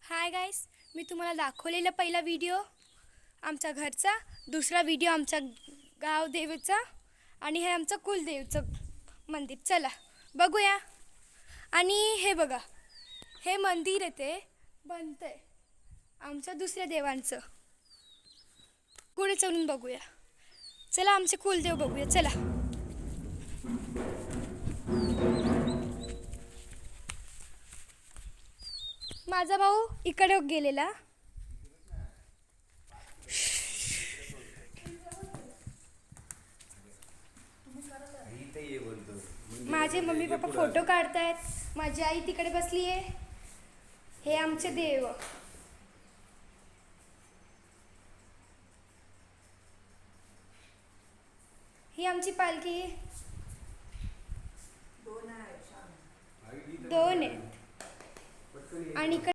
Hi guys, मी तुम्हाला दाखवलेला पहिला व्हिडिओ आमच्या घरचा, दुसरा व्हिडिओ आमच्या गाव देवीचा आणि हे आमचं कुलदेवचं मंदिर. चला बघूया. आणि हे बघा, हे मंदिर आहे ते बनतं आहे आमच्या दुसऱ्या देवांचं. पुढे चलून बघूया. चला आमचे कुलदेव बघूया. चला. माझा भाऊ इकडे गेलेला. माझे मम्मी पप्पा फोटो काढतायत. माझी आई तिकडे बसली आहे. हे आमचे देव. ही आमची पालखी. दोन आहेत आणि